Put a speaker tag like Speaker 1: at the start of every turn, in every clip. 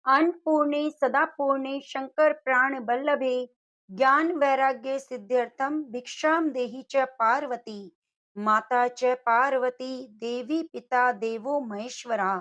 Speaker 1: अन्नपूर्णे सदा पूर्णे शंकर प्राण बल्लभे ज्ञान वैराग्य सिद्ध्यर्थम भिक्षां देहि च पार्वती। माता च पार्वती देवी पिता देवो महेश्वरा।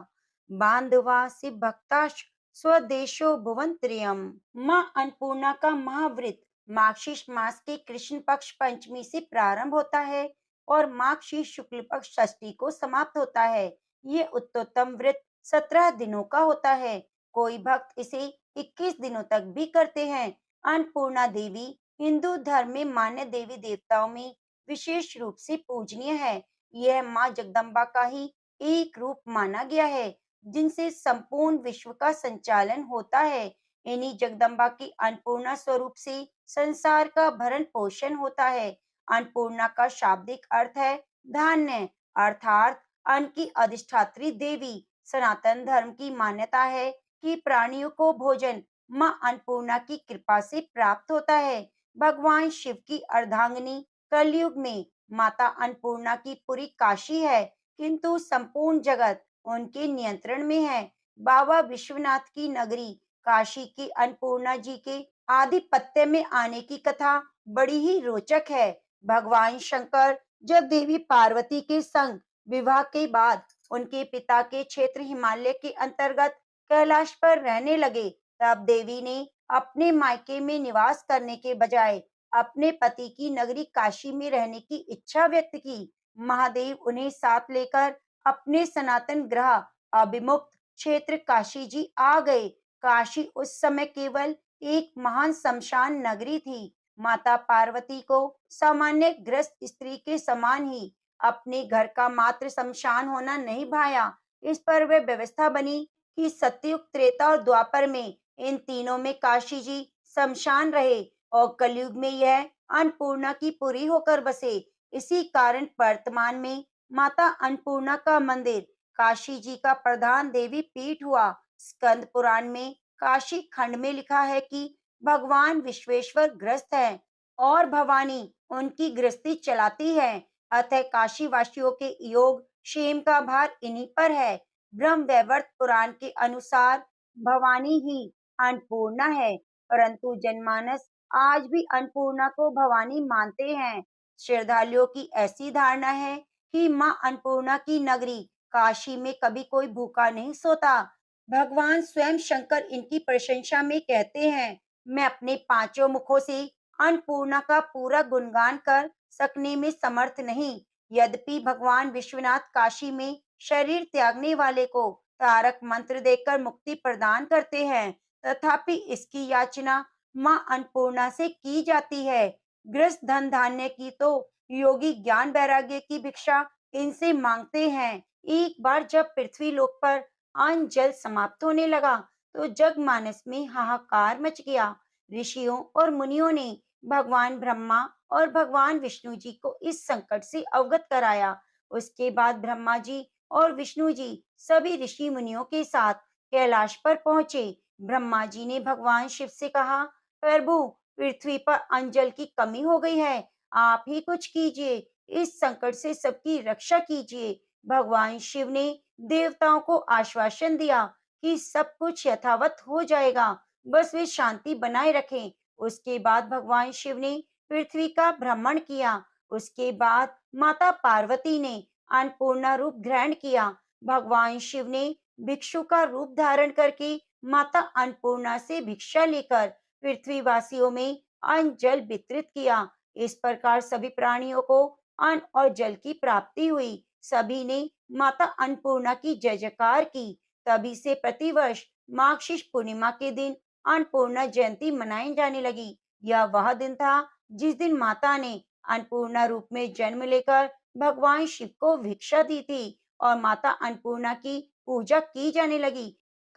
Speaker 1: बांधवा सि भक्ताश स्वदेशो भुवंत्रियम। माँ अन्नपूर्णा का महाव्रत मार्गशीर्ष मास के कृष्ण पक्ष पंचमी से प्रारंभ होता है और मार्गशीर्ष शुक्ल पक्ष षष्ठी को समाप्त होता है। ये उत्तमोत्तम व्रत 17 दिनों का होता है। कोई भक्त इसे 21 दिनों तक भी करते हैं। अन्नपूर्णा देवी हिंदू धर्म में मान्य देवी देवताओं में विशेष रूप से पूजनीय है। यह माँ जगदम्बा का ही एक रूप माना गया है, जिनसे संपूर्ण विश्व का संचालन होता है। इन्हीं जगदम्बा की अन्नपूर्णा स्वरूप से संसार का भरण पोषण होता है। अन्नपूर्णा का शाब्दिक अर्थ है धान्य, अर्थात अन्न की अधिष्ठात्री देवी। सनातन धर्म की मान्यता है कि प्राणियों को भोजन मां अन्नपूर्णा की कृपा से प्राप्त होता है। भगवान शिव की अर्धांगिनी कलयुग में माता अन्नपूर्णा की पूरी काशी है, किंतु संपूर्ण जगत उनके नियंत्रण में है। बाबा विश्वनाथ की नगरी काशी की अन्नपूर्णा जी के आधिपत्य में आने की कथा बड़ी ही रोचक है। भगवान शंकर जब देवी पार्वती के संग विवाह के बाद उनके पिता के क्षेत्र हिमालय के अंतर्गत कैलाश पर रहने लगे, तब देवी ने अपने मायके में निवास करने के बजाय अपने पति की नगरी काशी में रहने की इच्छा व्यक्त की। महादेव उन्हें साथ लेकर अपने सनातन ग्रह अभिमुक्त क्षेत्र काशी जी आ गए। काशी उस समय केवल एक महान शमशान नगरी थी। माता पार्वती को सामान्य ग्रस्त स्त्री के समान ही अपने घर का मात्र शमशान होना नहीं भाया। इस पर वे व्यवस्था बनी कि सतयुग, त्रेता और द्वापर में इन तीनों में काशी जी शमशान रहे और कलयुग में यह अन्नपूर्णा की पुरी होकर बसे। इसी कारण वर्तमान में माता अन्नपूर्णा का मंदिर काशी जी का प्रधान देवी पीठ हुआ। स्कंद पुराण में काशी खंड में लिखा है कि भगवान विश्वेश्वर ग्रस्त है और भवानी उनकी गृहस्थी चलाती है। अतः काशी वासियों के योग क्षेम का भार इन्हीं पर है। ब्रह्म वैवर्त पुराण के अनुसार भवानी ही अन्नपूर्णा है, परंतु जनमानस आज भी अन्नपूर्णा को भवानी मानते हैं। श्रद्धालुओं की ऐसी धारणा है कि मां अन्नपूर्णा की नगरी काशी में कभी कोई भूखा नहीं सोता। भगवान स्वयं शंकर इनकी प्रशंसा में कहते हैं, मैं अपने पांचों मुखों से अन्नपूर्णा का पूरा गुणगान कर सकने में समर्थ नहीं। यद्यपि भगवान विश्वनाथ काशी में शरीर त्यागने वाले को तारक मंत्र देकर मुक्ति प्रदान करते हैं, तथापि इसकी याचना मां अन्नपूर्णा से की जाती है। गृहस्थ धन धान्य की तो योगी ज्ञान वैराग्य की भिक्षा इनसे मांगते हैं। एक बार जब पृथ्वी लोक पर अन्न जल समाप्त होने लगा, तो जगमानस में हाहाकार मच गया। ऋषियों और मुनियों ने भगवान ब्रह्मा और भगवान विष्णु जी को इस संकट से अवगत कराया। उसके बाद ब्रह्मा जी और विष्णु जी सभी ऋषि मुनियों के साथ कैलाश पर पहुंचे। ब्रह्मा जी ने भगवान शिव से कहा, प्रभु, पृथ्वी पर अंजल की कमी हो गई है, आप ही कुछ कीजिए, इस संकट से सबकी रक्षा कीजिए। भगवान शिव ने देवताओं को आश्वासन दिया कि सब कुछ यथावत हो जाएगा, बस वे शांति बनाए रखें। उसके बाद भगवान शिव ने पृथ्वी का भ्रमण किया। उसके बाद माता पार्वती ने अन्नपूर्णा रूप ग्रहण किया। भगवान शिव ने भिक्षु का रूप धारण करके माता अन्नपूर्णा से भिक्षा लेकर पृथ्वीवासियों में अन्न जल वितरित किया। इस प्रकार सभी प्राणियों को अन्न और जल की प्राप्ति हुई। सभी ने माता अन्नपूर्णा की जय जयकार की। तभी से प्रतिवर्ष माघ पूर्णिमा के दिन अन्नपूर्णा जयंती मनाई जाने लगी। यह वह दिन था जिस दिन माता ने अन्नपूर्णा रूप में जन्म लेकर भगवान शिव को भिक्षा दी थी और माता अन्नपूर्णा की पूजा की जाने लगी।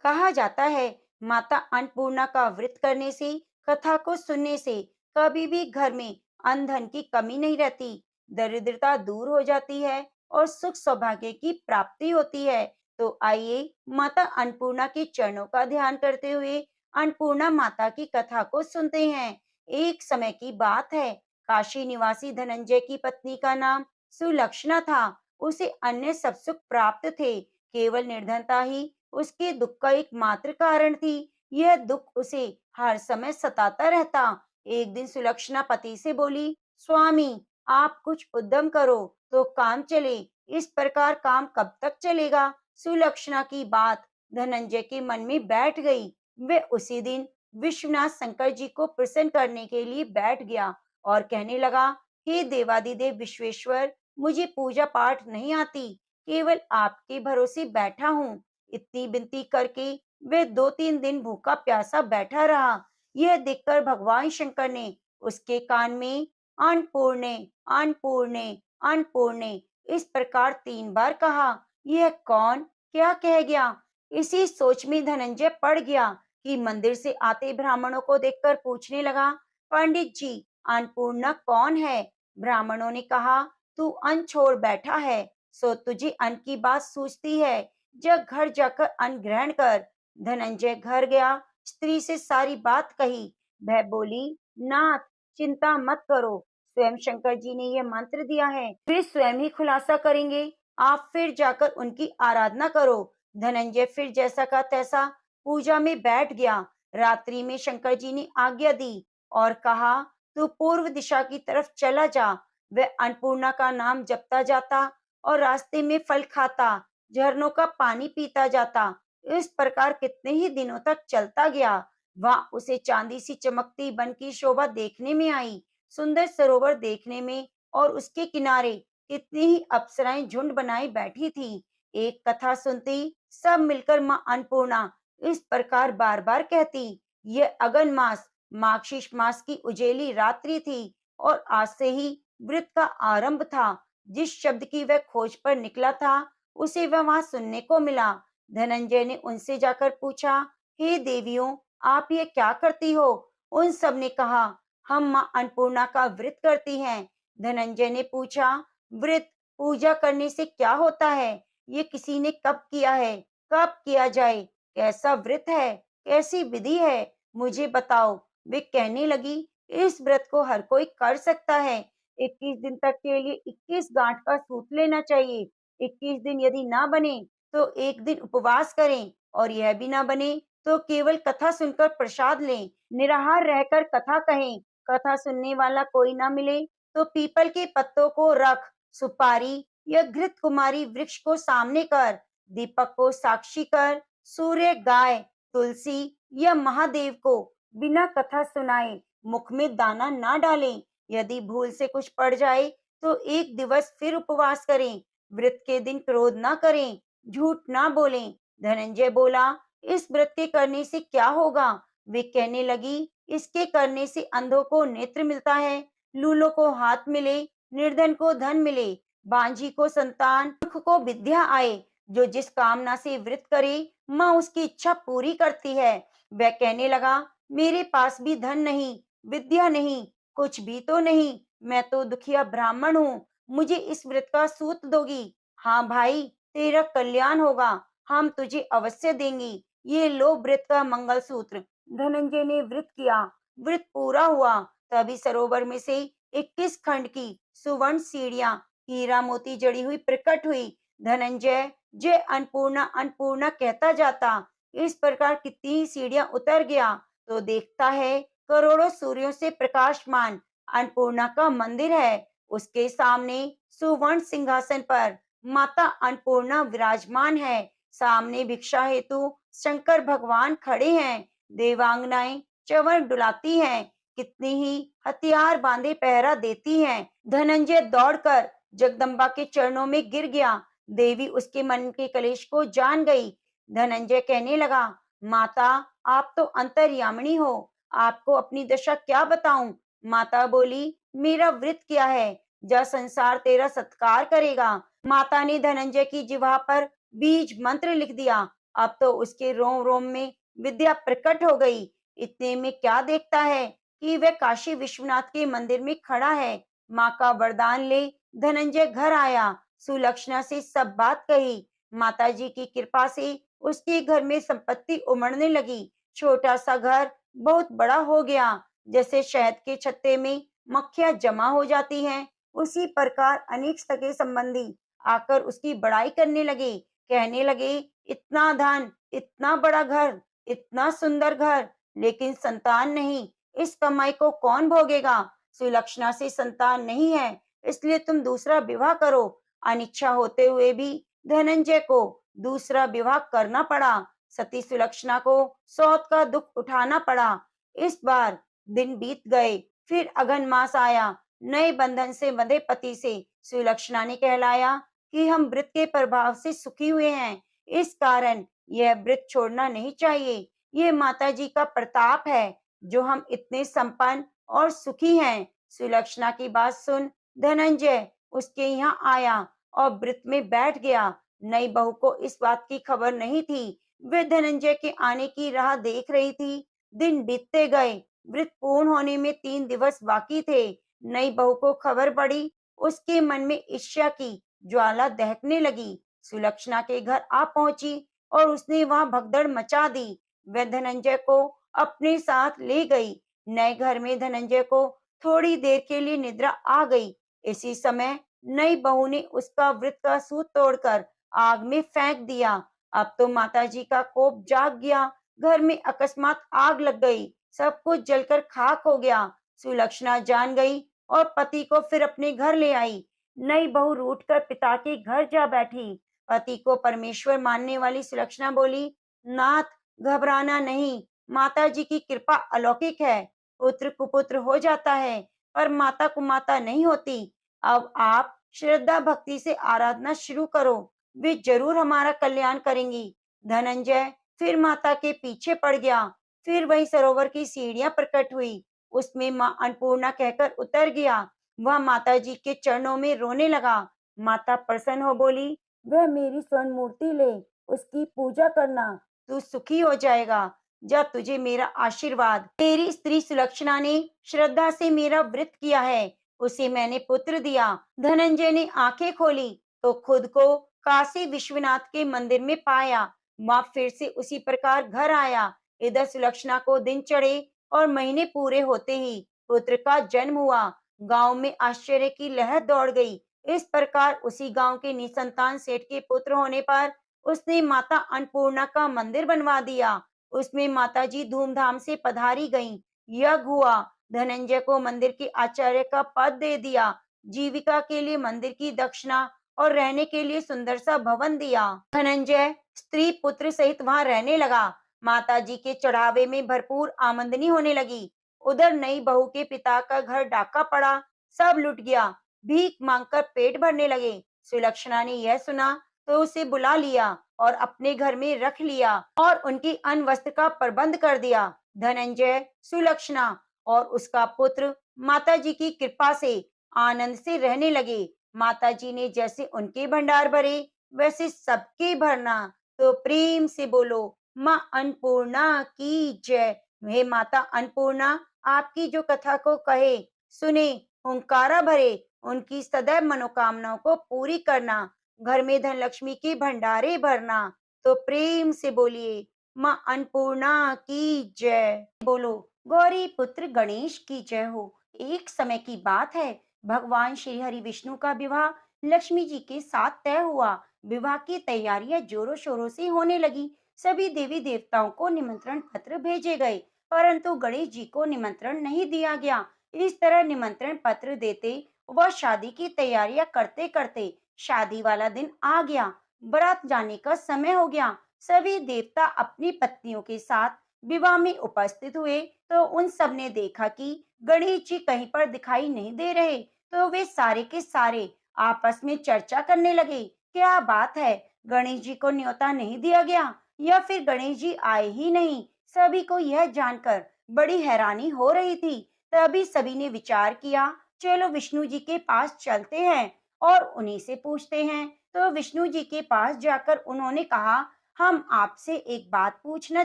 Speaker 1: कहा जाता है, माता अन्नपूर्णा का व्रत करने से, कथा को सुनने से कभी भी घर में अन्न धन की कमी नहीं रहती, दरिद्रता दूर हो जाती है और सुख सौभाग्य की प्राप्ति होती है। तो आइए माता अन्नपूर्णा के चरणों का ध्यान करते हुए अन्नपूर्णा माता की कथा को सुनते हैं। एक समय की बात है, काशी निवासी धनंजय की पत्नी का नाम सुलक्षणा था। उसे अन्य सब सुख प्राप्त थे, केवल निर्धनता ही उसके दुख का एकमात्र कारण थी। यह दुख उसे हर समय सताता रहता। एक दिन सुलक्षणा पति से बोली, स्वामी, आप कुछ उद्यम करो तो काम चले, इस प्रकार काम कब तक चलेगा? सुलक्षणा की बात धनंजय के मन में बैठ गई। वे उसी दिन विश्वनाथ शंकर जी को प्रसन्न करने के लिए बैठ गया और कहने लगा, हे देवादिदेव विश्वेश्वर, मुझे पूजा पाठ नहीं आती, केवल आपके भरोसे बैठा हूँ। इतनी विनती करके वे 2-3 दिन भूखा प्यासा बैठा रहा। यह देखकर भगवान शंकर ने उसके कान में अन्नपूर्णे, अन्नपूर्णे, अन्नपूर्णे इस प्रकार 3 बार कहा। यह कौन क्या कह गया? इसी सोच में धनंजय पड़ गया कि मंदिर से आते ब्राह्मणों को देखकर पूछने लगा, पंडित जी, अन्नपूर्णा कौन है? ब्राह्मणों ने कहा, तू अन्न छोड़ बैठा है, सो तुझे अन्न की बात सूझती है, जब घर जाकर अन्न ग्रहण कर। धनंजय घर गया, स्त्री से सारी बात कही। वह बोली, नाथ, चिंता मत करो, स्वयं शंकर जी ने यह मंत्र दिया है, वे स्वयं ही खुलासा करेंगे, आप फिर जाकर उनकी आराधना करो। धनंजय फिर जैसा का तैसा पूजा में बैठ गया। रात्रि में शंकर जी ने आज्ञा दी और कहा, तू पूर्व दिशा की तरफ चला जा। वह अन्नपूर्णा का नाम जपता जाता और रास्ते में फल खाता, झरनों का पानी पीता जाता। इस प्रकार कितने ही दिनों तक चलता गया। वहां उसे चांदी सी चमकती वन की शोभा देखने में आई, सुंदर सरोवर देखने में, और उसके किनारे कितनी ही अप्सराएं झुंड बनाई बैठी थी। एक कथा सुनती सब मिलकर माँ अन्नपूर्णा इस प्रकार बार बार कहती। यह अगन मास मार्गशीर्ष मास की उजेली रात्रि थी और आज से ही व्रत का आरंभ था। जिस शब्द की वह खोज पर निकला था उसे वह वहां सुनने को मिला। धनंजय ने उनसे जाकर पूछा, हे देवियों, आप ये क्या करती हो? उन सब ने कहा, हम माँ अन्नपूर्णा का व्रत करती हैं। धनंजय ने पूछा, व्रत पूजा करने से क्या होता है? ये किसी ने कब किया है? कब किया जाए? कैसा व्रत है? कैसी विधि है? मुझे बताओ। वे कहने लगी, इस व्रत को हर कोई कर सकता है। 21 दिन तक के लिए 21 गांठ का सूत लेना चाहिए। 21 दिन यदि ना बने तो एक दिन उपवास करें, और यह भी ना बने तो केवल कथा सुनकर प्रसाद लें। निराहार रहकर कथा कहें। कथा सुनने वाला कोई ना मिले तो पीपल के पत्तों को रख, सुपारी या घृत कुमारी वृक्ष को सामने कर, दीपक को साक्षी कर, सूर्य, गाय, तुलसी या महादेव को बिना कथा सुनाए मुख में दाना ना डालें। यदि भूल से कुछ पड़ जाए तो एक दिवस फिर उपवास करें। व्रत के दिन क्रोध ना करें, झूठ ना बोलें। धनंजय बोला, इस व्रत के करने से क्या होगा? वे कहने लगी, इसके करने से अंधों को नेत्र मिलता है, लूलों को हाथ मिले, निर्धन को धन मिले, बांझी को संतान, मूर्ख को विद्या आए। जो जिस कामना से व्रत करे माँ उसकी इच्छा पूरी करती है। वह कहने लगा, मेरे पास भी धन नहीं, विद्या नहीं, कुछ भी तो नहीं, मैं तो दुखिया ब्राह्मण हूँ, मुझे इस व्रत का सूत दोगी? हाँ भाई, तेरा कल्याण होगा, हम तुझे अवश्य देंगी। ये लो व्रत का मंगल सूत्र। धनंजय ने व्रत किया। व्रत पूरा हुआ तभी सरोवर में से 21 खंड की सुवर्ण सीढ़ियां हीरा मोती जड़ी हुई प्रकट हुई। धनंजय जय अन्नपूर्णा अन्नपूर्णा कहता जाता। इस प्रकार कितनी सीढ़ियां उतर गया तो देखता है करोड़ों सूर्यों से प्रकाशमान अन्नपूर्णा का मंदिर है। उसके सामने सुवर्ण सिंहासन पर माता अन्नपूर्णा विराजमान है। सामने भिक्षा हेतु शंकर भगवान खड़े हैं। देवांगनाएं चंवर डुलाती हैं, कितनी ही हथियार बांधे पहरा देती हैं। धनंजय दौड़कर जगदम्बा के चरणों में गिर गया। देवी उसके मन के कलेश को जान गई। धनंजय कहने लगा, माता, आप तो अंतर्यामिनी हो, आपको अपनी दशा क्या बताऊं? माता बोली, मेरा व्रत क्या है, जा संसार तेरा सत्कार करेगा। माता ने धनंजय की जिह्वा पर बीज मंत्र लिख दिया। अब तो उसके रोम रोम में विद्या प्रकट हो गई। इतने में क्या देखता है कि वह काशी विश्वनाथ के मंदिर में खड़ा है। माँ का वरदान ले धनंजय घर आया, सुलक्षणा से सब बात कही। माताजी की कृपा से उसके घर में संपत्ति उमड़ने लगी। छोटा सा घर बहुत बड़ा हो गया। जैसे शहद के छत्ते में मक्खियां जमा हो जाती हैं, उसी प्रकार अनेक सगे संबंधी आकर उसकी बड़ाई करने लगे। कहने लगे, इतना धन, इतना बड़ा घर, इतना सुंदर घर, लेकिन संतान नहीं, इस कमाई को कौन भोगेगा? सुलक्षणा से संतान नहीं है, इसलिए तुम दूसरा विवाह करो। अनिच्छा होते हुए भी धनंजय को दूसरा विवाह करना पड़ा। सती सुलक्षणा को सौत का दुख उठाना पड़ा। इस बार दिन बीत गए, फिर अघन मास आया। नए बंधन से बंधे पति से सुलक्षणा ने कहलाया कि हम व्रत के प्रभाव से सुखी हुए हैं, इस कारण यह व्रत छोड़ना नहीं चाहिए। ये माता जी का प्रताप है जो हम इतने संपन्न और सुखी हैं। सुलक्षणा की बात सुन धनंजय उसके यहाँ आया और व्रत में बैठ गया। नई बहू को इस बात की खबर नहीं थी। वे धनंजय के आने की राह देख रही थी। दिन बीतते गए, व्रत पूर्ण होने में 3 दिवस बाकी थे। नई बहू को खबर पड़ी, उसके मन में ईर्ष्या की ज्वाला दहकने लगी। सुलक्षणा के घर आ पहुंची और उसने वहां भगदड़ मचा दी। वह धनंजय को अपने साथ ले गई। नए घर में धनंजय को थोड़ी देर के लिए निद्रा आ गई। इसी समय नई बहू ने उसका व्रत का सूत तोड़कर आग में फेंक दिया। अब तो माताजी का कोप जाग गया। घर में अकस्मात आग लग गई, सब कुछ जलकर खाक हो गया। सुलक्षणा जान गई और पति को फिर अपने घर ले आई। नई बहू रूठकर पिता के घर जा बैठी। पति को परमेश्वर मानने वाली सुलक्षणा बोली, नाथ, घबराना नहीं, माता जी की कृपा अलौकिक है। पुत्र कुपुत्र हो जाता है, पर माता कुमाता नहीं होती। अब आप श्रद्धा भक्ति से आराधना शुरू करो, वे जरूर हमारा कल्याण करेंगी। धनंजय फिर माता के पीछे पड़ गया। फिर वही सरोवर की सीढ़ियां प्रकट हुई, उसमें माँ अन्नपूर्णा कहकर उतर गया। वह माता जी के चरणों में रोने लगा। माता प्रसन्न हो बोली, वह मेरी स्वर्ण मूर्ति ले, उसकी पूजा करना, तू सुखी हो जाएगा। जा, तुझे मेरा आशीर्वाद। तेरी स्त्री सुलक्षणा ने श्रद्धा से मेरा व्रत किया है, उसे मैंने पुत्र दिया। धनंजय ने आंखें खोली तो खुद को काशी विश्वनाथ के मंदिर में पाया। वहां फिर से उसी प्रकार घर आया। इधर सुलक्षणा को दिन चढ़े और महीने पूरे होते ही पुत्र का जन्म हुआ। गांव में आश्चर्य की लहर दौड़ गई। इस प्रकार उसी गांव के निसंतान सेठ के पुत्र होने पर उसने माता अन्नपूर्णा का मंदिर बनवा दिया। उसमें माता जी धूमधाम से पधारी गईं। यज्ञ हुआ। धनंजय को मंदिर के आचार्य का पद दे दिया। जीविका के लिए मंदिर की दक्षिणा और रहने के लिए सुंदर सा भवन दिया। धनंजय स्त्री पुत्र सहित वहां रहने लगा। माता जी के चढ़ावे में भरपूर आमदनी होने लगी। उधर नई बहू के पिता का घर डाका पड़ा, सब लुट गया। भीख मांगकर पेट भरने लगे। सुलक्षणा ने यह सुना तो उसे बुला लिया और अपने घर में रख लिया और उनकी अन्न वस्त्र का प्रबंध कर दिया। धनंजय, सुलक्षणा और उसका पुत्र माता जी की कृपा से आनंद से रहने लगे। माता जी ने जैसे उनके भंडार भरे, वैसे सबके भरना। तो प्रेम से बोलो, माँ अन्नपूर्णा की जय। हे माता अन्नपूर्णा, आपकी जो कथा को कहे सुने, हुंकारा भरे, उनकी सदैव मनोकामनाओं को पूरी करना, घर में धन लक्ष्मी के भंडारे भरना। तो प्रेम से बोलिए, माँ अन्नपूर्णा की जय। बोलो, गौरी पुत्र गणेश की जय हो। एक समय की बात है, भगवान श्री हरि विष्णु का विवाह लक्ष्मी जी के साथ तय हुआ। विवाह की तैयारियां जोरों शोरों से होने लगी। सभी देवी देवताओं को निमंत्रण पत्र भेजे गए, परंतु गणेश जी को निमंत्रण नहीं दिया गया। इस तरह निमंत्रण पत्र देते वह शादी की तैयारियां करते करते शादी वाला दिन आ गया। बारात जाने का समय हो गया। सभी देवता अपनी पत्नियों के साथ विवाह में उपस्थित हुए तो उन सब ने देखा कि गणेश जी कहीं पर दिखाई नहीं दे रहे। तो वे सारे के सारे आपस में चर्चा करने लगे, क्या बात है, गणेश जी को न्योता नहीं दिया गया या फिर गणेश जी आए ही नहीं। सभी को यह जानकर बड़ी हैरानी हो रही थी। तभी सभी ने विचार किया, चलो विष्णु जी के पास चलते हैं और उन्हीं से पूछते हैं। तो विष्णु जी के पास जाकर उन्होंने कहा, हम आपसे एक बात पूछना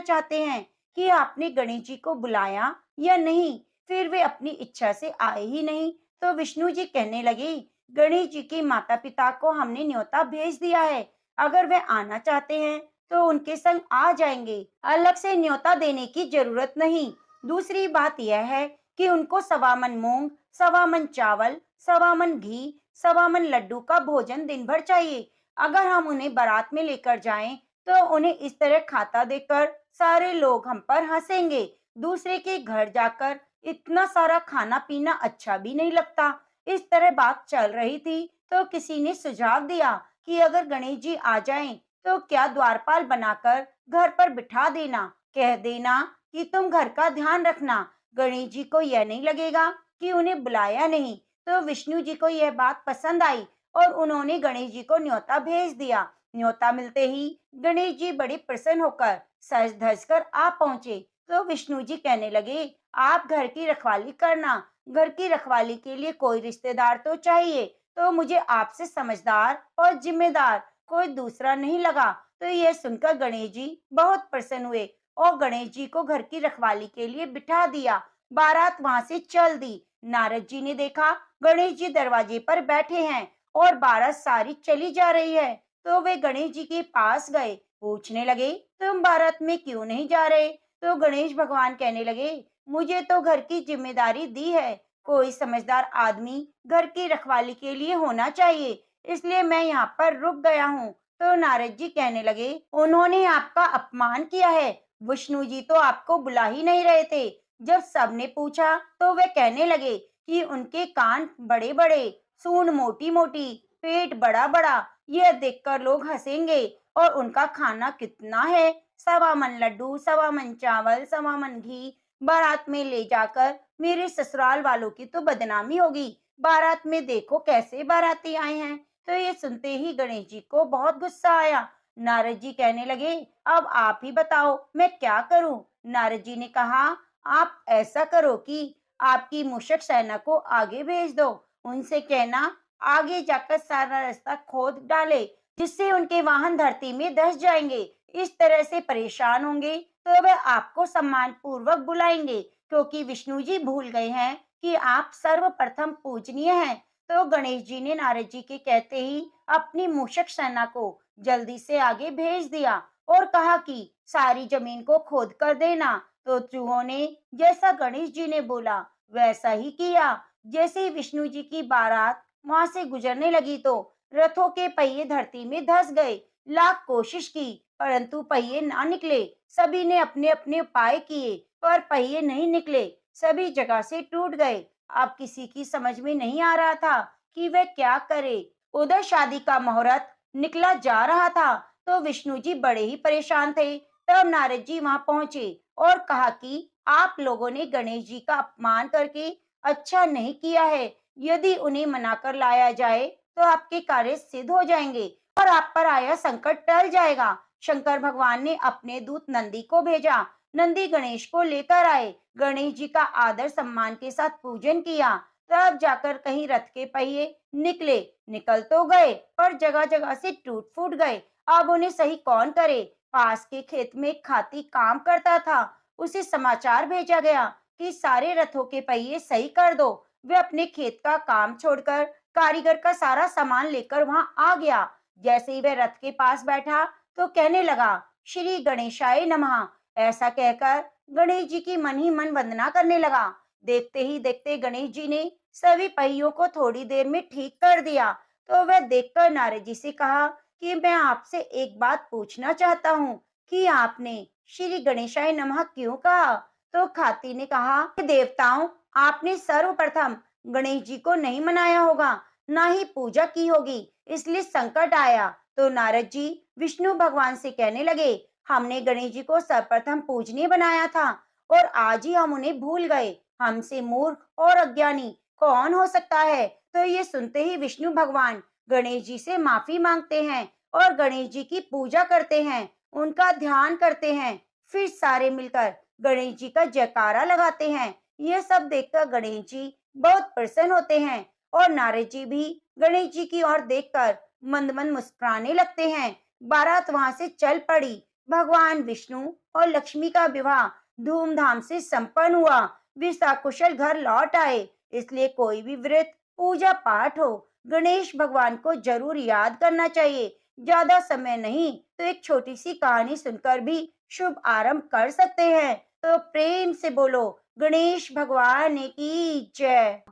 Speaker 1: चाहते हैं कि आपने गणेश जी को बुलाया या नहीं। फिर वे अपनी इच्छा से आए ही नहीं। तो विष्णु जी कहने लगे, गणेश जी के माता पिता को हमने न्योता भेज दिया है, अगर वे आना चाहते हैं तो उनके संग आ जाएंगे, अलग से न्योता देने की जरूरत नहीं। दूसरी बात यह है कि उनको 1.25 मन मूंग, 1.25 मन चावल, 1.25 मन घी, 1.25 मन लड्डू का भोजन दिन भर चाहिए। अगर हम उन्हें बारात में लेकर जाएं, तो उन्हें इस तरह खाता देखकर सारे लोग हम पर हंसेंगे। दूसरे के घर जाकर इतना सारा खाना पीना अच्छा भी नहीं लगता। इस तरह बात चल रही थी, तो किसी ने सुझाव दिया कि अगर गणेश जी आ जाएं, तो क्या द्वारपाल बनाकर घर पर बिठा देना, कह देना कि तुम घर का ध्यान रखना। गणेश जी को यह नहीं लगेगा कि उन्हें बुलाया नहीं। तो विष्णु जी को यह बात पसंद आई और उन्होंने गणेश जी को न्योता भेज दिया। न्योता मिलते ही गणेश जी बड़े प्रसन्न होकर सज धज कर आ पहुंचे। तो विष्णु जी कहने लगे, आप घर की रखवाली करना। घर की रखवाली के लिए कोई रिश्तेदार तो चाहिए, तो मुझे आपसे समझदार और जिम्मेदार कोई दूसरा नहीं लगा। तो यह सुनकर गणेश जी बहुत प्रसन्न हुए और गणेश जी को घर की रखवाली के लिए बिठा दिया। बारात वहां से चल दी। नारद जी ने देखा गणेश जी दरवाजे पर बैठे हैं और बारात सारी चली जा रही है। तो वे गणेश जी के पास गए, पूछने लगे, तुम बारात में क्यों नहीं जा रहे? तो गणेश भगवान कहने लगे, मुझे तो घर की जिम्मेदारी दी है। कोई समझदार आदमी घर की रखवाली के लिए होना चाहिए, इसलिए मैं यहाँ पर रुक गया हूँ। तो नारद जी कहने लगे, उन्होंने आपका अपमान किया है। विष्णु जी तो आपको बुला ही नहीं रहे थे। जब सबने पूछा, तो वे कहने लगे कि उनके कान बड़े बड़े, सूंड मोटी मोटी, पेट बड़ा बड़ा। यह देखकर लोग हंसेंगे। और उनका खाना कितना है, 1.25 मन लड्डू, 1.25 मन चावल, 1.25 मन घी। बारात में ले जाकर मेरे ससुराल वालों की तो बदनामी होगी। बारात में देखो कैसे बाराती आए हैं। तो ये सुनते ही गणेश जी को बहुत गुस्सा आया। नारद जी कहने लगे, अब आप ही बताओ मैं क्या करूं? नारद जी ने कहा, आप ऐसा करो कि आपकी मूषक सेना को आगे भेज दो। उनसे कहना आगे जाकर सारा रास्ता खोद डाले, जिससे उनके वाहन धरती में धंस जाएंगे। इस तरह से परेशान होंगे तो वे आपको सम्मान पूर्वक बुलाएंगे, क्योंकि विष्णु जी भूल गए हैं कि आप सर्वप्रथम पूजनीय हैं। तो गणेश जी ने नारद जी के कहते ही अपनी मूषक सेना को जल्दी से आगे भेज दिया और कहा कि सारी जमीन को खोद कर देना। तो चूहों ने जैसा गणेश जी ने बोला वैसा ही किया। जैसे ही विष्णु जी की बारात वहां से गुजरने लगी, तो रथों के पहिए धरती में धंस गए। लाख कोशिश की, परंतु पहिए ना निकले। सभी ने अपने अपने उपाय किए, पर पहिए नहीं निकले। सभी जगह से टूट गए। अब किसी की समझ में नहीं आ रहा था कि वह क्या करे। उधर शादी का मुहूर्त निकला जा रहा था, तो विष्णु जी बड़े ही परेशान थे। तब नारद जी वहां पहुंचे और कहा कि आप लोगों ने गणेश जी का अपमान करके अच्छा नहीं किया है। यदि उन्हें मनाकर लाया जाए, तो आपके कार्य सिद्ध हो जाएंगे और आप पर आया संकट टल जाएगा। शंकर भगवान ने अपने दूत नंदी को भेजा। नंदी गणेश को लेकर आए। गणेश जी का आदर सम्मान के साथ पूजन किया। तब जाकर कहीं रथ के पहिए निकले। निकल तो गए, पर जगह जगह से टूट फूट गए। अब उन्हें सही कौन करे? पास के खेत में एक खाती काम करता था। उसे समाचार भेजा गया कि सारे रथों के पहिए सही कर दो। वे अपने खेत का काम छोड़कर कारीगर का सारा सामान लेकर वहां आ गया। जैसे ही वह रथ के पास बैठा, तो कहने लगा, श्री गणेशाय नमः। ऐसा कहकर गणेश जी की मन ही मन वंदना करने लगा। देखते ही देखते गणेश जी ने सभी पहियों को थोड़ी देर में ठीक कर दिया। तो वह देखकर नारद जी से कहा कि मैं आपसे एक बात पूछना चाहता हूँ कि आपने श्री गणेशाय नमः क्यों कहा? तो खाती ने कहा कि देवताओं, आपने सर्वप्रथम गणेश जी को नहीं मनाया होगा, ना ही पूजा की होगी, इसलिए संकट आया। तो नारद जी विष्णु भगवान से कहने लगे, हमने गणेश जी को सर्वप्रथम पूजनीय बनाया था और आज ही हम उन्हें भूल गए। हमसे मूर्ख और अज्ञानी कौन हो सकता है? तो ये सुनते ही विष्णु भगवान गणेश जी से माफी मांगते हैं और गणेश जी की पूजा करते हैं, उनका ध्यान करते हैं। फिर सारे मिलकर गणेश जी का जयकारा लगाते हैं। यह सब देखकर गणेश जी बहुत प्रसन्न होते हैं और नारद जी भी गणेश जी की ओर देखकर मंद मंद मुस्कुराने लगते हैं। बारात वहां से चल पड़ी। भगवान विष्णु और लक्ष्मी का विवाह धूमधाम से संपन्न हुआ। वे सकुशल घर लौट आए। इसलिए कोई भी व्रत, पूजा पाठ हो, गणेश भगवान को जरूर याद करना चाहिए। ज्यादा समय नहीं तो एक छोटी सी कहानी सुनकर भी शुभ आरंभ कर सकते हैं। तो प्रेम से बोलो गणेश भगवान की जय।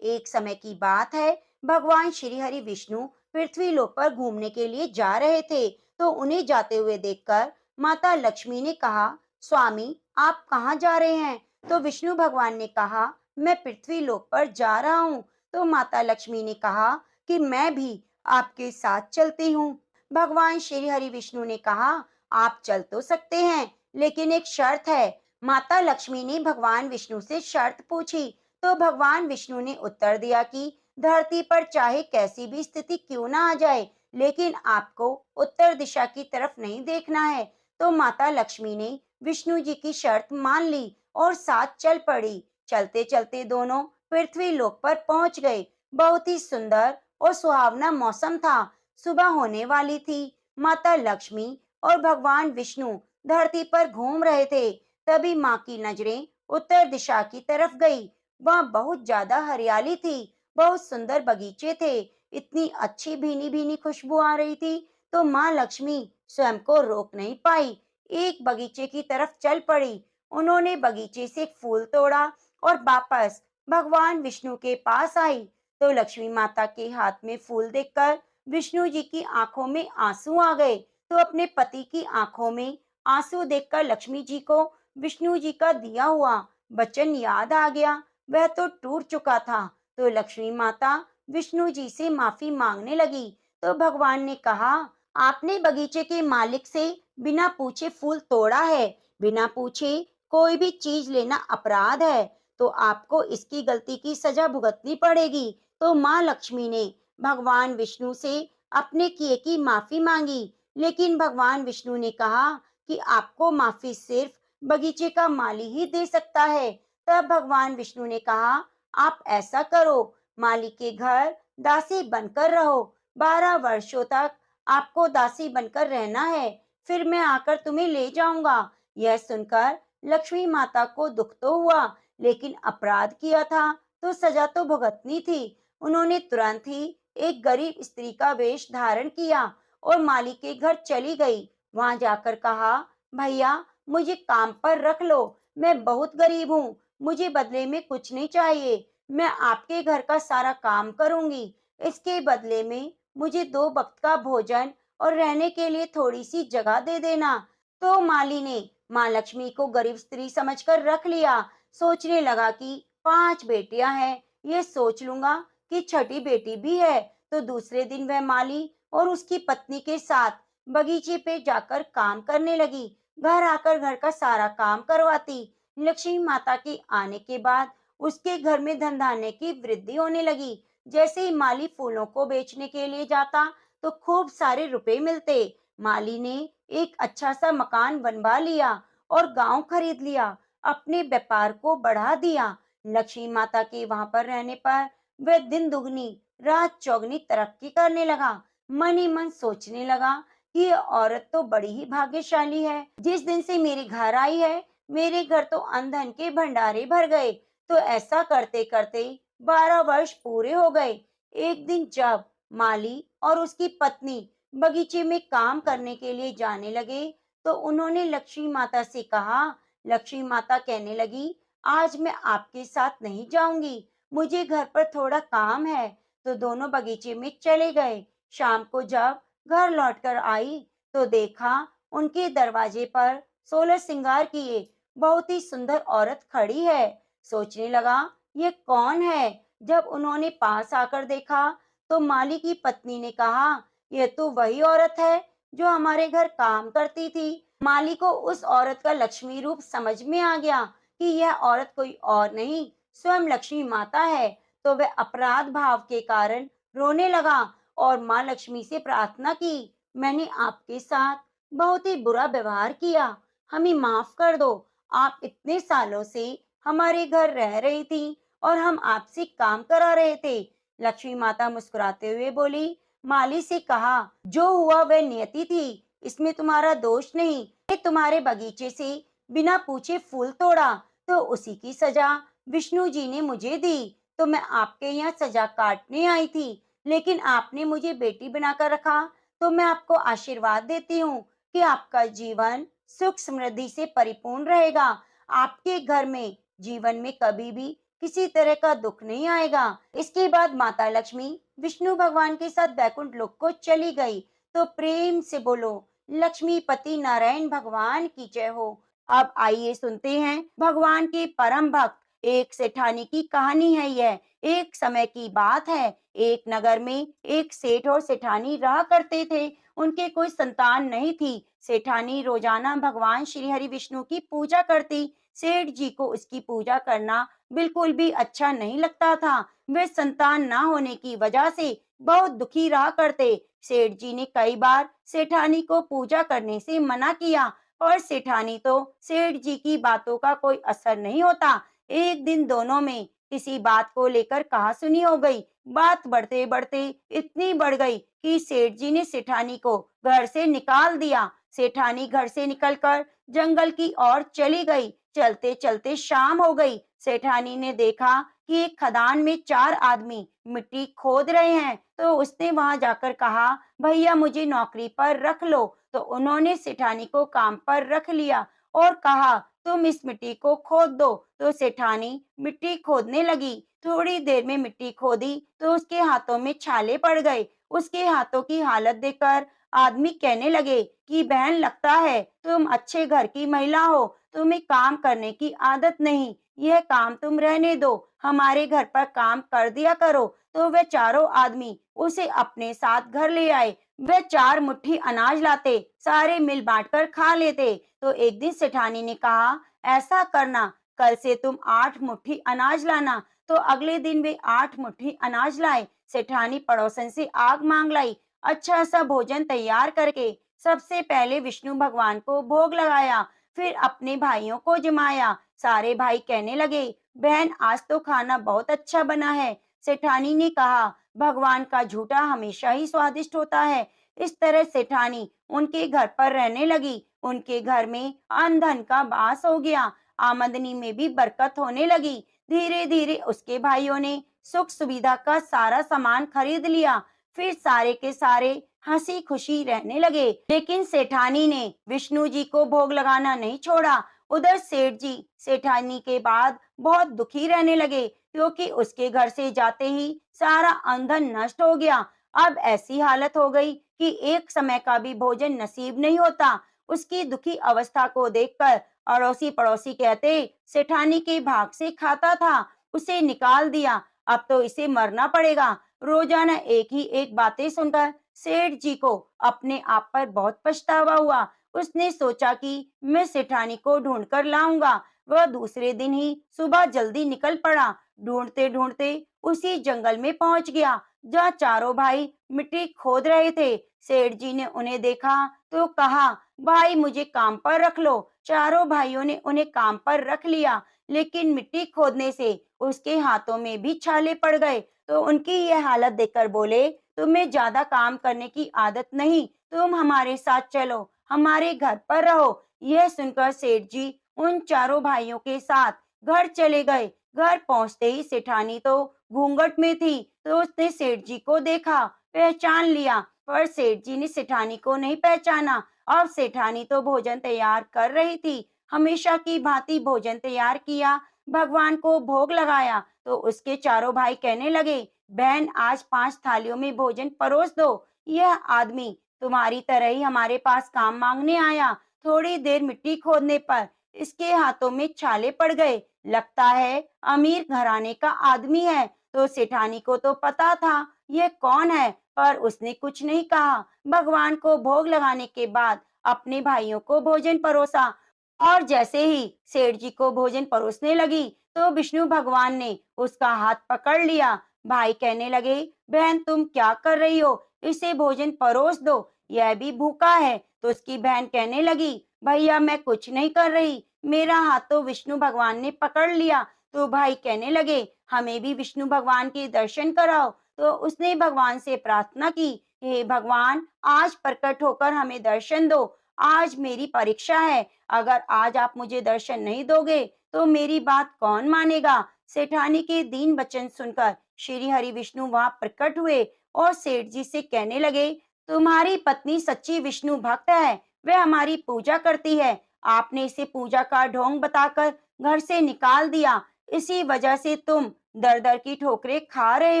Speaker 1: एक समय की बात है, भगवान श्री हरि विष्णु पृथ्वी लोक पर घूमने के लिए जा रहे थे। तो उन्हें जाते हुए देखकर माता लक्ष्मी ने कहा, स्वामी आप कहाँ जा रहे हैं? तो विष्णु भगवान ने कहा, मैं पृथ्वी लोक पर जा रहा हूँ। तो माता लक्ष्मी ने कहा कि मैं भी आपके साथ चलती हूँ। भगवान श्री हरि विष्णु ने कहा, आप चल तो सकते हैं, लेकिन एक शर्त है। माता लक्ष्मी ने भगवान विष्णु से शर्त पूछी। तो भगवान विष्णु ने उत्तर दिया कि धरती पर चाहे कैसी भी स्थिति क्यों ना आ जाए, लेकिन आपको उत्तर दिशा की तरफ नहीं देखना है। तो माता लक्ष्मी ने विष्णु जी की शर्त मान ली और साथ चल पड़ी। चलते चलते दोनों पृथ्वी लोक पर पहुंच गए। बहुत ही सुंदर और सुहावना मौसम था। सुबह होने वाली थी। माता लक्ष्मी और भगवान विष्णु धरती पर घूम रहे थे। तभी माँ की नजरें उत्तर दिशा की तरफ गई। वहाँ बहुत ज्यादा हरियाली थी। बहुत सुंदर बगीचे थे। इतनी अच्छी भीनी भीनी खुशबू आ रही थी। तो माँ लक्ष्मी स्वयं को रोक नहीं पाई। एक बगीचे की तरफ चल पड़ी। उन्होंने बगीचे से एक फूल तोड़ा और वापस भगवान विष्णु के पास आई। तो लक्ष्मी माता के हाथ में फूल देखकर विष्णु जी की आंखों में आंसू आ गए। तो अपने पति की आंखों में आंसू देखकर लक्ष्मी जी को विष्णु जी का दिया हुआ वचन याद आ गया। वह तो टूट चुका था। तो लक्ष्मी माता विष्णु जी से माफी मांगने लगी। तो भगवान ने कहा, आपने बगीचे के मालिक से बिना पूछे फूल तोड़ा है। बिना पूछे कोई भी चीज लेना अपराध है। तो आपको इसकी गलती की सजा भुगतनी पड़ेगी। तो माँ लक्ष्मी ने भगवान विष्णु से अपने किए की माफी मांगी। लेकिन भगवान विष्णु ने कहा कि आपको माफी सिर्फ बगीचे का माली ही दे सकता है। तब भगवान विष्णु ने कहा, आप ऐसा करो, माली के घर दासी बनकर रहो। 12 वर्षों तक आपको दासी बनकर रहना है। फिर मैं आकर तुम्हें ले जाऊंगा। यह सुनकर लक्ष्मी माता को दुख तो हुआ, लेकिन अपराध किया था तो सजा तो भुगतनी थी। उन्होंने तुरंत ही एक गरीब स्त्री का वेश धारण किया और माली के घर चली गई। वहां जाकर कहा, भैया मुझे काम पर रख लो। मैं बहुत गरीब हूँ। मुझे बदले में कुछ नहीं चाहिए। मैं आपके घर का सारा काम करूंगी। इसके बदले में मुझे 2 वक्त का भोजन और रहने के लिए थोड़ी सी जगह दे देना। तो माली ने माँ लक्ष्मी को गरीब स्त्री समझकर रख लिया। सोचने लगा कि 5 बेटियां हैं, ये सोच लूंगा कि छठी बेटी भी है। तो दूसरे दिन वह माली और उसकी पत्नी के साथ बगीचे पे जाकर काम करने लगी। घर आकर घर का सारा काम करवाती। लक्ष्मी माता के आने के बाद उसके घर में धन धान्य की वृद्धि होने लगी। जैसे ही माली फूलों को बेचने के लिए जाता तो खूब सारे रुपए मिलते। माली ने एक अच्छा सा मकान बनवा लिया और गांव खरीद लिया। अपने व्यापार को बढ़ा दिया। लक्ष्मी माता के वहां पर रहने पर वह दिन दुगनी रात चौगनी तरक्की करने लगा। मन ही मन सोचने लगा कि ये औरत तो बड़ी ही भाग्यशाली है। जिस दिन से मेरे घर आई है, मेरे घर तो अन्न धन के भंडारे भर गए। तो ऐसा करते करते 12 वर्ष पूरे हो गए। एक दिन जब माली और उसकी पत्नी बगीचे में काम करने के लिए जाने लगे, तो उन्होंने लक्ष्मी माता से कहा। लक्ष्मी माता कहने लगी, आज मैं आपके साथ नहीं जाऊंगी, मुझे घर पर थोड़ा काम है। तो दोनों बगीचे में चले गए। शाम को जब घर लौटकर आई तो देखा उनके दरवाजे पर 16 श्रृंगार किए बहुत ही सुंदर औरत खड़ी है। सोचने लगा, ये कौन है? जब उन्होंने पास आकर देखा तो माली की पत्नी ने कहा, यह तो वही औरत है जो हमारे घर काम करती थी। माली को उस औरत का लक्ष्मी रूप समझ में आ गया कि यह औरत कोई और नहीं, स्वयं लक्ष्मी माता है। तो वह अपराध भाव के कारण रोने लगा और माँ लक्ष्मी से प्रार्थना की, मैंने आपके साथ बहुत ही बुरा व्यवहार किया, हमें माफ कर दो। आप इतने सालों से हमारे घर रह रही थी और हम आपसे काम करा रहे थे। लक्ष्मी माता मुस्कुराते हुए बोली, माली से कहा, जो हुआ वह नियति थी, इसमें तुम्हारा दोष नहीं। ये तुम्हारे बगीचे से बिना पूछे फूल तोड़ा तो उसी की सजा विष्णु जी ने मुझे दी। तो मैं आपके यहाँ सजा काटने आई थी, लेकिन आपने मुझे बेटी बनाकर रखा। तो मैं आपको आशीर्वाद देती हूँ कि आपका जीवन सुख समृद्धि से परिपूर्ण रहेगा। आपके घर में जीवन में कभी भी किसी तरह का दुख नहीं आएगा। इसके बाद माता लक्ष्मी विष्णु भगवान के साथ बैकुंठ लोक को चली गई। तो प्रेम से बोलो, लक्ष्मी पति नारायण भगवान की जय हो। अब आइए सुनते हैं भगवान के परम भक्त एक सेठानी की कहानी है यह। एक समय की बात है, एक नगर में एक सेठ और सेठानी रहा करते थे। उनके कोई संतान नहीं थी। सेठानी रोजाना भगवान श्री हरि विष्णु की पूजा करती। सेठ जी को उसकी पूजा करना बिल्कुल भी अच्छा नहीं लगता था। वे संतान ना होने की वजह से बहुत दुखी रहा करते। सेठ जी ने कई बार सेठानी को पूजा करने से मना किया, और सेठानी तो सेठ जी की बातों का कोई असर नहीं होता। एक दिन दोनों में किसी बात को लेकर कहासुनी हो गई। बात बढ़ते बढ़ते इतनी बढ़ गई कि सेठ जी ने सेठानी को घर से निकाल दिया। सेठानी घर से निकलकर जंगल की ओर चली गई। चलते चलते शाम हो गई। सेठानी ने देखा कि एक खदान में चार आदमी मिट्टी खोद रहे हैं। तो उसने वहां जाकर कहा, भैया मुझे नौकरी पर रख लो। तो उन्होंने सेठानी को काम पर रख लिया और कहा, तुम इस मिट्टी को खोद दो। तो सेठानी मिट्टी खोदने लगी। थोड़ी देर में मिट्टी खोदी तो उसके हाथों में छाले पड़ गए। उसके हाथों की हालत देखकर आदमी कहने लगे कि बहन, लगता है तुम अच्छे घर की महिला हो, तुम्हें काम करने की आदत नहीं। यह काम तुम रहने दो, हमारे घर पर काम कर दिया करो। तो वे चारों आदमी उसे अपने साथ घर ले आए। वे चार मुट्ठी अनाज लाते, सारे मिल बांटकर खा लेते। तो एक दिन सेठानी ने कहा, ऐसा करना, कल से तुम 8 मुट्ठी अनाज लाना। तो अगले दिन वे 8 मुट्ठी अनाज लाए। सेठानी पड़ोसन से आग मांग लाई। अच्छा सा भोजन तैयार करके सबसे पहले विष्णु भगवान को भोग लगाया, फिर अपने भाइयों को जमाया। सारे भाई कहने लगे, बहन आज तो खाना बहुत अच्छा बना है। सेठानी ने कहा, भगवान का झूठा हमेशा ही स्वादिष्ट होता है। इस तरह सेठानी उनके घर पर रहने लगी। उनके घर में अन्न धन का वास हो गया। आमदनी में भी बरकत होने लगी। धीरे धीरे उसके भाइयों ने सुख सुविधा का सारा सामान खरीद लिया। फिर सारे के सारे हंसी खुशी रहने लगे। लेकिन सेठानी ने विष्णु जी को भोग लगाना नहीं छोड़ा। उधर सेठ जी सेठानी के बाद बहुत दुखी रहने लगे, क्योंकि उसके घर से जाते ही सारा अंधन नष्ट हो गया। अब ऐसी हालत हो गई कि एक समय का भी भोजन नसीब नहीं होता। उसकी दुखी अवस्था को देखकर अड़ोसी पड़ोसी कहते, सेठानी के भाग से खाता था, उसे निकाल दिया, अब तो इसे मरना पड़ेगा। रोजाना एक ही एक बातें सुनकर सेठ जी को अपने आप पर बहुत पछतावा हुआ। उसने सोचा कि मैं सेठानी को ढूंढ कर लाऊंगा। वह दूसरे दिन ही सुबह जल्दी निकल पड़ा। ढूंढते ढूंढते उसी जंगल में पहुंच गया जहाँ चारों भाई मिट्टी खोद रहे थे। सेठ जी ने उन्हें देखा तो कहा, भाई मुझे काम पर रख लो। चारों भाइयों ने उन्हें काम पर रख लिया, लेकिन मिट्टी खोदने से उसके हाथों में भी छाले पड़ गए। तो उनकी यह हालत देखकर बोले, तुम्हें ज्यादा काम करने की आदत नहीं, तुम हमारे साथ चलो, हमारे घर पर रहो। यह सुनकर सेठ जी उन चारों भाइयों के साथ घर चले गए। घर पहुंचते ही सेठानी तो घूंघट में थी। तो उसने सेठ जी को देखा, पहचान लिया, पर सेठ जी ने सेठानी को नहीं पहचाना। अब सेठानी तो भोजन तैयार कर रही थी। हमेशा की भांति भोजन तैयार किया, भगवान को भोग लगाया। तो उसके चारों भाई कहने लगे, बहन आज 5 थालियों में भोजन परोस दो। यह आदमी तुम्हारी तरह ही हमारे पास काम मांगने आया। थोड़ी देर मिट्टी खोदने पर इसके हाथों में छाले पड़ गए। लगता है अमीर घराने का आदमी है। तो सेठानी को तो पता था यह कौन है, पर उसने कुछ नहीं कहा। भगवान को भोग लगाने के बाद अपने भाइयों को भोजन परोसा, और जैसे ही सेठ जी को भोजन परोसने लगी तो विष्णु भगवान ने उसका हाथ पकड़ लिया। भाई कहने लगे, बहन तुम क्या कर रही हो, इसे भोजन परोस दो, यह भी भूखा है। तो उसकी बहन कहने लगी, भैया मैं कुछ नहीं कर रही, मेरा हाथ तो विष्णु भगवान ने पकड़ लिया। तो भाई कहने लगे, हमें भी विष्णु भगवान के दर्शन कराओ। तो उसने भगवान से प्रार्थना की, हे भगवान आज प्रकट होकर हमें दर्शन दो। आज मेरी परीक्षा है, अगर आज आप मुझे दर्शन नहीं दोगे तो मेरी बात कौन मानेगा। सेठानी के दीन वचन सुनकर श्री हरि विष्णु वहां प्रकट हुए और सेठ जी से कहने लगे, तुम्हारी पत्नी सच्ची विष्णु भक्त है, वह हमारी पूजा करती है। आपने इसे पूजा का ढोंग बताकर घर से निकाल दिया, इसी वजह से तुम दर दर की ठोकरें खा रहे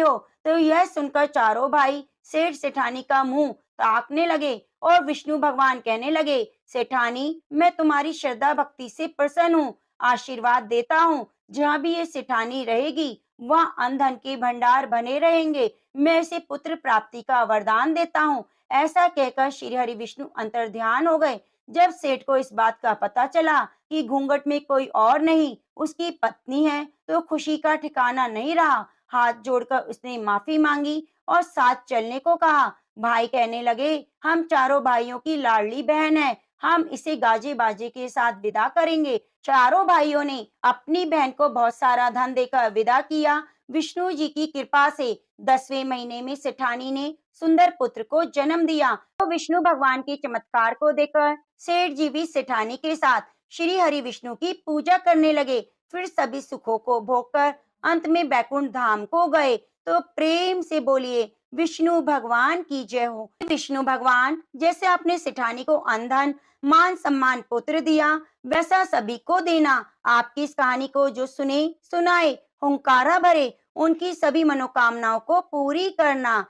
Speaker 1: हो। तो यह सुनकर चारों भाई सेठ सेठानी का मुंह ताकने लगे और विष्णु भगवान कहने लगे, सेठानी, मैं तुम्हारी श्रद्धा भक्ति से प्रसन्न हूँ, आशीर्वाद देता हूँ, जहाँ भी ये सेठानी रहेगी वहाँ अन्न धन के भंडार बने रहेंगे। मैं इसे पुत्र प्राप्ति का वरदान देता हूँ। ऐसा कहकर श्री हरि विष्णु अंतर्ध्यान हो गए। जब सेठ को इस बात का पता चला कि घूंघट में कोई और नहीं उसकी पत्नी है, तो खुशी का ठिकाना नहीं रहा। हाथ जोड़कर उसने माफी मांगी और साथ चलने को कहा। भाई कहने लगे, हम चारों भाइयों की लाडली बहन है, हम इसे गाजे बाजे के साथ विदा करेंगे। चारों भाइयों ने अपनी बहन को बहुत सारा धन देकर विदा किया। विष्णु जी की कृपा से 10वें महीने में सेठानी ने सुंदर पुत्र को जन्म दिया। तो विष्णु भगवान के चमत्कार को देखकर सेठ जी भी सेठानी के साथ श्री हरि विष्णु की पूजा करने लगे। फिर सभी सुखों को भोगकर अंत में बैकुंठ धाम को गए। तो प्रेम से बोलिए, विष्णु भगवान की जय हो। विष्णु भगवान, जैसे आपने सेठानी को अंधन मान सम्मान पुत्र दिया, वैसा सभी को देना। आपकी इस कहानी को जो सुने सुनाए हुंकारा भरे, उनकी सभी मनोकामनाओं को पूरी करना।